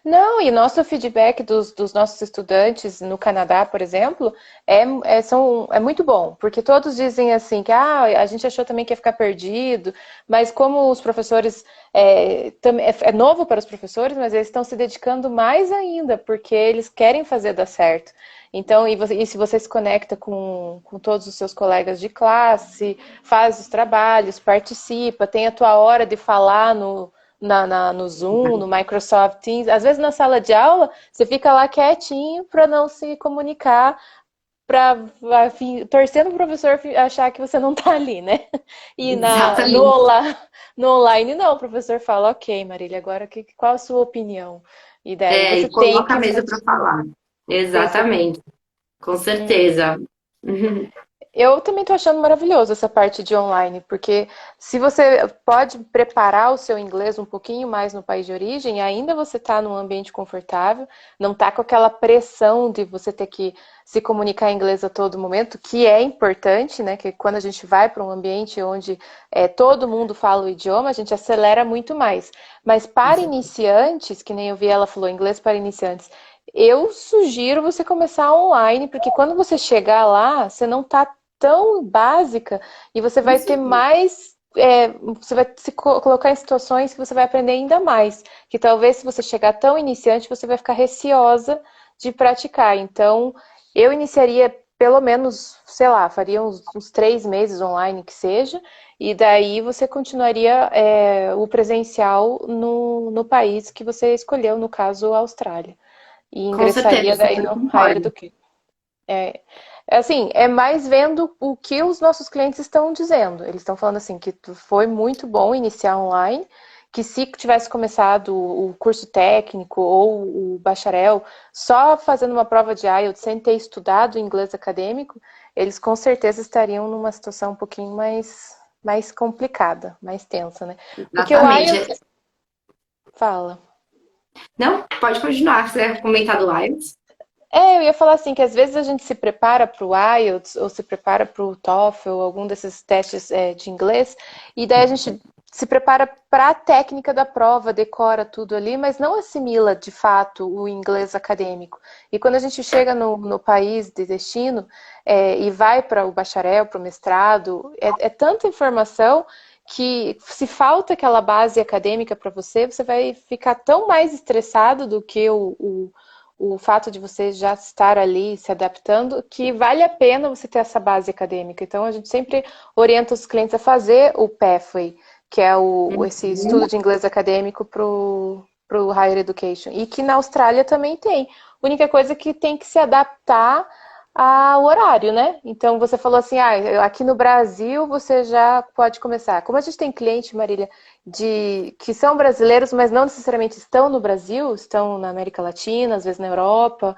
Não, e nosso feedback dos nossos estudantes no Canadá, por exemplo, é muito bom, porque todos dizem assim que a gente achou também que ia ficar perdido, mas como os professores é novo para os professores, mas eles estão se dedicando mais ainda, porque eles querem fazer dar certo. Então, e se você se conecta com todos os seus colegas de classe, faz os trabalhos, participa, tem a tua hora de falar no Zoom, no Microsoft Teams. Às vezes na sala de aula, você fica lá quietinho para não se comunicar, para torcendo o professor achar que você não está ali, né? E Exatamente. no online, não, o professor fala, ok, Marília, agora qual a sua opinião? E daí você E tem coloca a que mesa para falar. perceber. Exatamente, com certeza. Uhum. Eu também estou achando maravilhoso essa parte de online, porque se você pode preparar o seu inglês um pouquinho mais no país de origem, ainda você está num ambiente confortável, não está com aquela pressão de você ter que se comunicar em inglês a todo momento, que é importante, né? Que quando a gente vai para um ambiente onde todo mundo fala o idioma, a gente acelera muito mais. Mas para iniciantes, que nem eu vi ela falou, inglês para iniciantes, eu sugiro você começar online, porque quando você chegar lá, você não está tão básica e você Com vai ter certeza. mais. Você vai se colocar em situações que você vai aprender ainda mais. Que talvez se você chegar tão iniciante, você vai ficar receosa de praticar. Então, eu iniciaria pelo menos, sei lá, faria uns 3 meses online que seja, e daí você continuaria o presencial no país que você escolheu, no caso, a Austrália. E Com certeza, ingressaria eu daí super no Higher concordo. Education. Assim, é mais vendo o que os nossos clientes estão dizendo. Eles estão falando assim que foi muito bom iniciar online, que se tivesse começado o curso técnico ou o bacharel só fazendo uma prova de IELTS sem ter estudado inglês acadêmico, eles com certeza estariam numa situação um pouquinho mais complicada, mais tensa, né? Porque o Exatamente. IELTS fala. Não, pode continuar, você ia comentar do IELTS? Eu ia falar assim, que às vezes a gente se prepara para o IELTS ou se prepara para o TOEFL, algum desses testes de inglês, e daí a gente se prepara para a técnica da prova, decora tudo ali, mas não assimila de fato o inglês acadêmico. E quando a gente chega no país de destino e vai para o bacharel, para o mestrado, é tanta informação que se falta aquela base acadêmica para você, você vai ficar tão mais estressado do que o fato de você já estar ali se adaptando, que vale a pena você ter essa base acadêmica. Então, a gente sempre orienta os clientes a fazer o Pathway, que é esse estudo Uhum. de inglês acadêmico para o Higher Education. E que na Austrália também tem. A única coisa é que tem que se adaptar ao horário, né? Então, você falou assim, aqui no Brasil você já pode começar. Como a gente tem cliente, Marília, que são brasileiros, mas não necessariamente estão no Brasil, estão na América Latina, às vezes na Europa.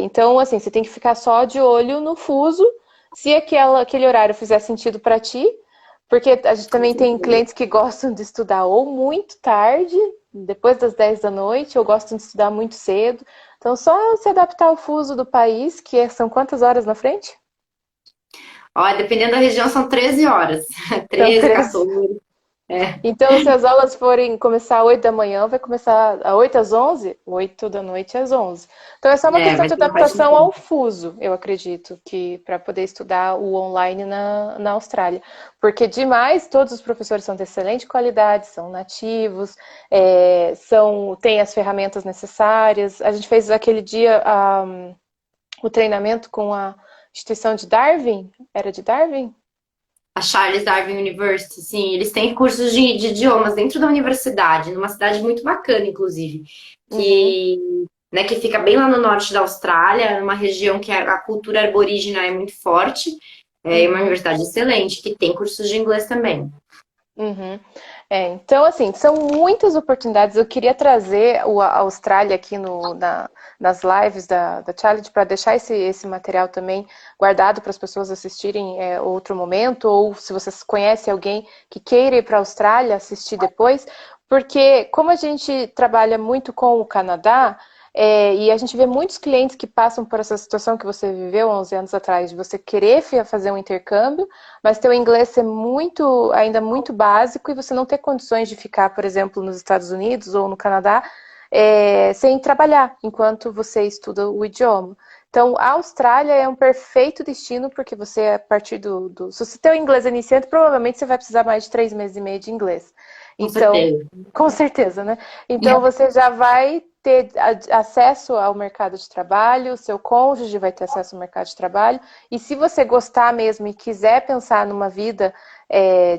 Então, assim, você tem que ficar só de olho no fuso, se aquele horário fizer sentido para ti, porque a gente Com também tem certeza. clientes que gostam de estudar ou muito tarde, depois das 10 da noite, ou gostam de estudar muito cedo. Então, só se adaptar ao fuso do país, são quantas horas na frente? Ó, dependendo da região, são 13 horas. São 13, 13. 14. É, Então, se as aulas forem começar às 8 da manhã, vai começar às 8 às 11, 8 da noite às 11. Então, é só uma questão vai de ter uma faixa de adaptação ao tempo. fuso, eu acredito, que para poder estudar o online na Austrália. Porque, demais, todos os professores são de excelente qualidade, são nativos, têm as ferramentas necessárias. A gente fez aquele dia o treinamento com a instituição de Darwin. Era de Darwin? A Charles Darwin University, sim, eles têm cursos de idiomas dentro da universidade, numa cidade muito bacana, inclusive, Uhum. que, né, que fica bem lá no norte da Austrália, numa região que a cultura arborígena é muito forte, é uma Uhum. universidade excelente, que tem cursos de inglês também. Uhum. Então, assim, são muitas oportunidades. Eu queria trazer a Austrália aqui nas lives da Challenge para deixar esse material também guardado para as pessoas assistirem outro momento, ou se vocês conhecem alguém que queira ir para a Austrália, assistir depois, porque como a gente trabalha muito com o Canadá, e a gente vê muitos clientes que passam por essa situação que você viveu 11 anos atrás, de você querer fazer um intercâmbio, mas teu inglês ser ainda muito básico e você não ter condições de ficar, por exemplo, nos Estados Unidos ou no Canadá, sem trabalhar enquanto você estuda o idioma. Então, a Austrália é um perfeito destino, porque você, a partir se você tem o inglês iniciante, provavelmente você vai precisar mais de 3 meses e meio de inglês. Com Então, certeza. com certeza, né? Então, você já vai ter acesso ao mercado de trabalho, o seu cônjuge vai ter acesso ao mercado de trabalho, e se você gostar mesmo e quiser pensar numa vida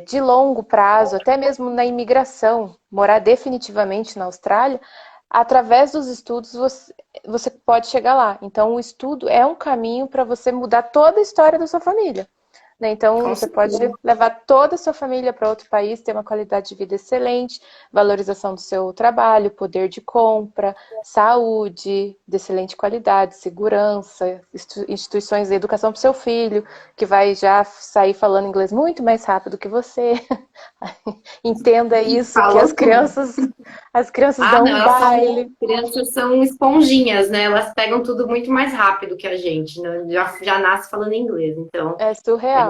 de longo prazo, até mesmo na imigração, morar definitivamente na Austrália, através dos estudos você pode chegar lá. Então, o estudo é um caminho para você mudar toda a história da sua família. Né? Então, Com você pode certeza. levar toda a sua família para outro país, ter uma qualidade de vida excelente, valorização do seu trabalho, poder de compra, saúde de excelente qualidade, segurança, instituições de educação para o seu filho, que vai já sair falando inglês muito mais rápido que você. Entenda isso, que Falou tudo. as crianças Ah, dão não, um elas são, baile. crianças são esponjinhas, né? Elas pegam tudo muito mais rápido que a gente, né? Já nasce falando inglês, então. É surreal.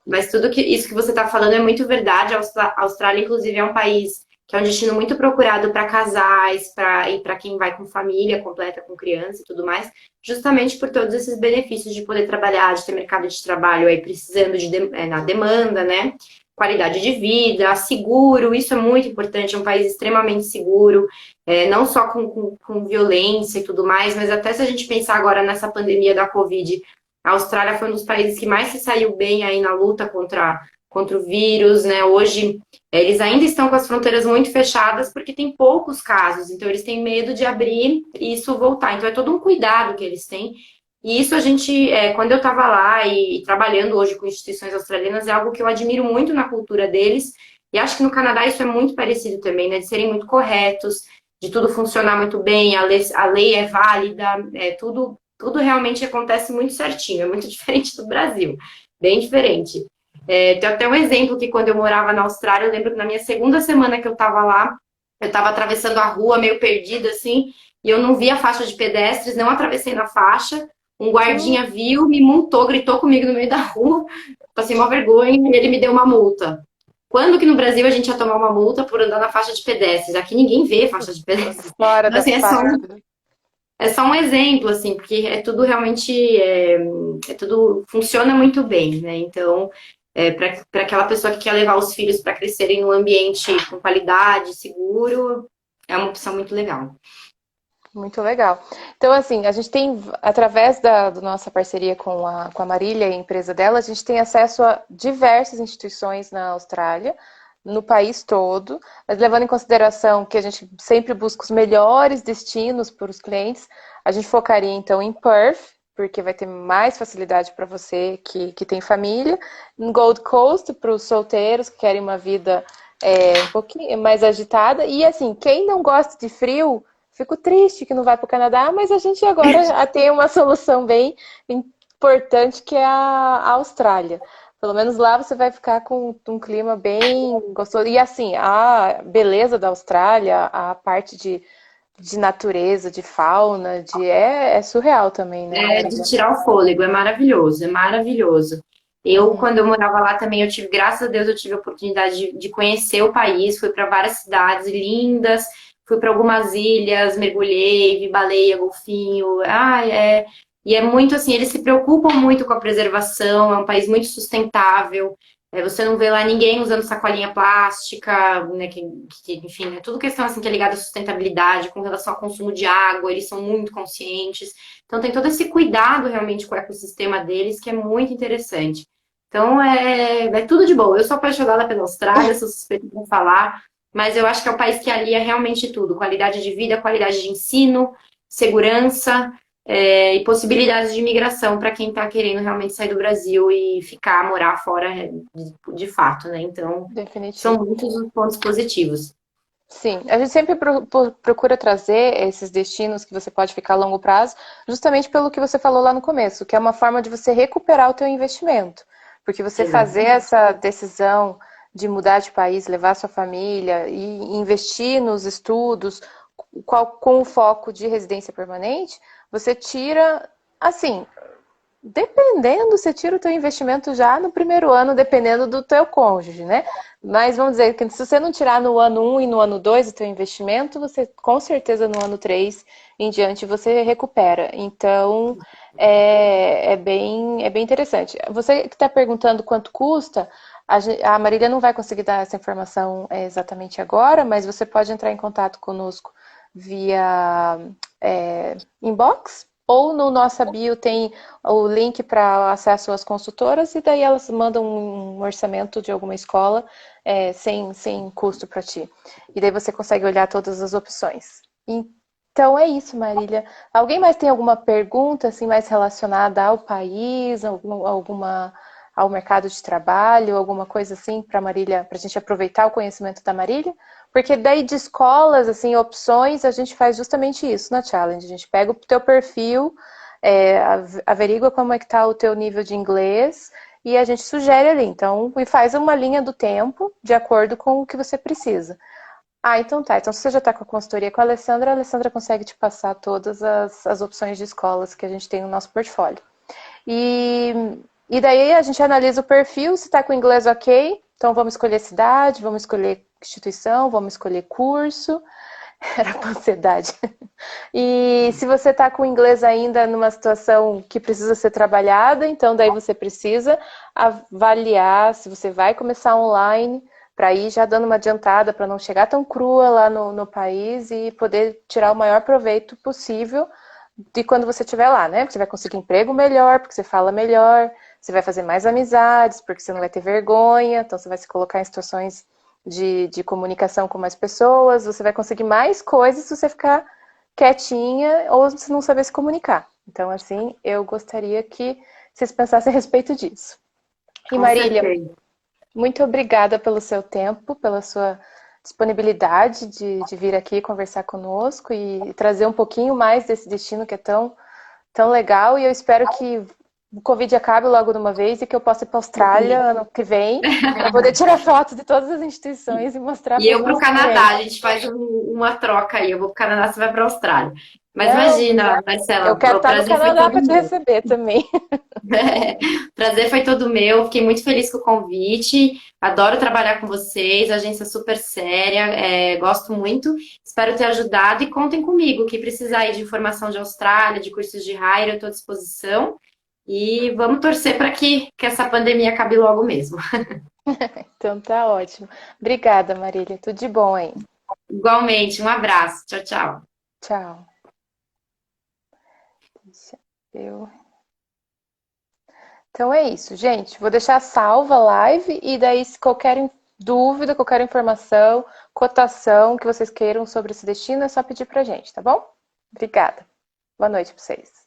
Mas tudo que isso que você está falando é muito verdade. A Austrália, inclusive, é um país que é um destino muito procurado para casais, para quem vai com família completa, com criança e tudo mais, justamente por todos esses benefícios de poder trabalhar, de ter mercado de trabalho aí precisando na demanda, né? Qualidade de vida, seguro, isso é muito importante, é um país extremamente seguro, não só com violência e tudo mais, mas até se a gente pensar agora nessa pandemia da Covid, a Austrália foi um dos países que mais se saiu bem aí na luta contra o vírus, né? Hoje, eles ainda estão com as fronteiras muito fechadas porque tem poucos casos, então eles têm medo de abrir e isso voltar. Então é todo um cuidado que eles têm. E isso a gente, quando eu estava lá e trabalhando hoje com instituições australianas, é algo que eu admiro muito na cultura deles. E acho que no Canadá isso é muito parecido também, né? De serem muito corretos, de tudo funcionar muito bem, a lei é válida, tudo realmente acontece muito certinho, é muito diferente do Brasil, bem diferente. Tem até um exemplo que quando eu morava na Austrália, eu lembro que na minha segunda semana que eu estava lá, eu estava atravessando a rua meio perdida assim, e eu não vi a faixa de pedestres, não atravessei na faixa. Um Hum. guardinha viu, me multou, gritou comigo no meio da rua, passei uma vergonha e ele me deu uma multa. Quando que no Brasil a gente ia tomar uma multa por andar na faixa de pedestres? Aqui ninguém vê faixa de pedestres. Fora Então, assim, dessa faixa. é só um exemplo, assim, porque é tudo realmente, é tudo, funciona muito bem, né? Então, para aquela pessoa que quer levar os filhos para crescerem num ambiente com qualidade, seguro, é uma opção muito legal. Muito legal. Então, assim, a gente tem, através da nossa parceria com a Marília e a empresa dela, a gente tem acesso a diversas instituições na Austrália, no país todo, mas levando em consideração que a gente sempre busca os melhores destinos para os clientes, a gente focaria então em Perth, porque vai ter mais facilidade para você que tem família, em Gold Coast, para os solteiros que querem uma vida um pouquinho mais agitada, e assim, quem não gosta de frio. Fico triste que não vai para o Canadá, mas a gente agora tem uma solução bem importante que é a Austrália. Pelo menos lá você vai ficar com um clima bem gostoso. E assim, a beleza da Austrália, a parte de natureza, de fauna, é surreal também, né, É de Marília? tirar o fôlego, é maravilhoso, é maravilhoso. Eu, Uhum. quando eu morava lá também, eu tive, graças a Deus, eu tive a oportunidade de conhecer o país, fui para várias cidades lindas, fui para algumas ilhas, mergulhei, vi baleia, golfinho. E é muito assim, eles se preocupam muito com a preservação, é um país muito sustentável. Você não vê lá ninguém usando sacolinha plástica, né, enfim, é tudo questão assim que é ligada à sustentabilidade, com relação ao consumo de água, eles são muito conscientes. Então tem todo esse cuidado realmente com o ecossistema deles que é muito interessante. Então é tudo de bom. Eu sou apaixonada pela Austrália, sou suspeita para falar, mas eu acho que é o país que alia realmente tudo: qualidade de vida, qualidade de ensino, segurança, e possibilidades de imigração para quem está querendo realmente sair do Brasil e ficar, morar fora de fato, né? Então são Definitivo. muitos os pontos positivos. Sim, a gente sempre procura trazer esses destinos que você pode ficar a longo prazo, justamente pelo que você falou lá no começo, que é uma forma de você recuperar o teu investimento. Porque você fazer Exatamente. essa decisão de mudar de país, levar sua família e investir nos estudos com o foco de residência permanente, você tira, assim, dependendo, você tira o teu investimento já no primeiro ano, dependendo do teu cônjuge, né? Mas vamos dizer que se você não tirar no ano um e no ano 2 o teu investimento, você com certeza no ano 3 em diante você recupera. Então é bem interessante. Você que está perguntando quanto custa, a Marília não vai conseguir dar essa informação exatamente agora, mas você pode entrar em contato conosco via inbox ou no nossa bio tem o link para acesso às consultoras e daí elas mandam um orçamento de alguma escola sem custo para ti. E daí você consegue olhar todas as opções. Então é isso, Marília. Alguém mais tem alguma pergunta assim mais relacionada ao país, ao mercado de trabalho, alguma coisa assim para Marília, para a gente aproveitar o conhecimento da Marília? Porque daí de escolas, assim, opções, a gente faz justamente isso na Challenge. A gente pega o teu perfil, averigua como é que tá o teu nível de inglês e a gente sugere ali. Então, e faz uma linha do tempo de acordo com o que você precisa. Ah, então tá. Então, se você já está com a consultoria com a Alessandra consegue te passar todas as opções de escolas que a gente tem no nosso portfólio. E, e daí a gente analisa o perfil, se está com o inglês ok, então vamos escolher cidade, vamos escolher instituição, vamos escolher curso. Era com ansiedade. E se você está com o inglês ainda numa situação que precisa ser trabalhada, então daí você precisa avaliar se você vai começar online, para ir já dando uma adiantada, para não chegar tão crua lá no país e poder tirar o maior proveito possível de quando você estiver lá, né? Porque você vai conseguir emprego melhor, porque você fala melhor, você vai fazer mais amizades, porque você não vai ter vergonha, então você vai se colocar em situações de comunicação com mais pessoas, você vai conseguir mais coisas se você ficar quietinha ou se não saber se comunicar. Então, assim, eu gostaria que vocês pensassem a respeito disso. E Com Marília, certeza. muito obrigada pelo seu tempo, pela sua disponibilidade de vir aqui conversar conosco e trazer um pouquinho mais desse destino que é tão legal. E eu espero que o Covid acabe logo de uma vez e que eu possa ir para a Austrália ano que vem, para poder tirar fotos de todas as instituições e mostrar E para os eu para o meus Canadá, a clientes. gente faz uma troca aí. Eu vou para o Canadá, você vai para a Austrália. Mas Não, imagina, eu Marcela, quero o estar no prazer foi Canadá todo para te meu. receber também. Prazer foi todo meu. Fiquei muito feliz com o convite. Adoro trabalhar com vocês, agência super séria, gosto muito. Espero ter ajudado e contem comigo. Que precisar aí de informação de Austrália, de cursos de hire, eu estou à disposição. E vamos torcer para que essa pandemia acabe logo mesmo. Então tá ótimo. Obrigada, Marília. Tudo de bom aí. Igualmente, um abraço. Tchau, tchau. Tchau. Deixa eu... Então é isso, gente. Vou deixar salva a live e daí, se qualquer dúvida, qualquer informação, cotação que vocês queiram sobre esse destino, é só pedir pra gente, tá bom? Obrigada. Boa noite pra vocês.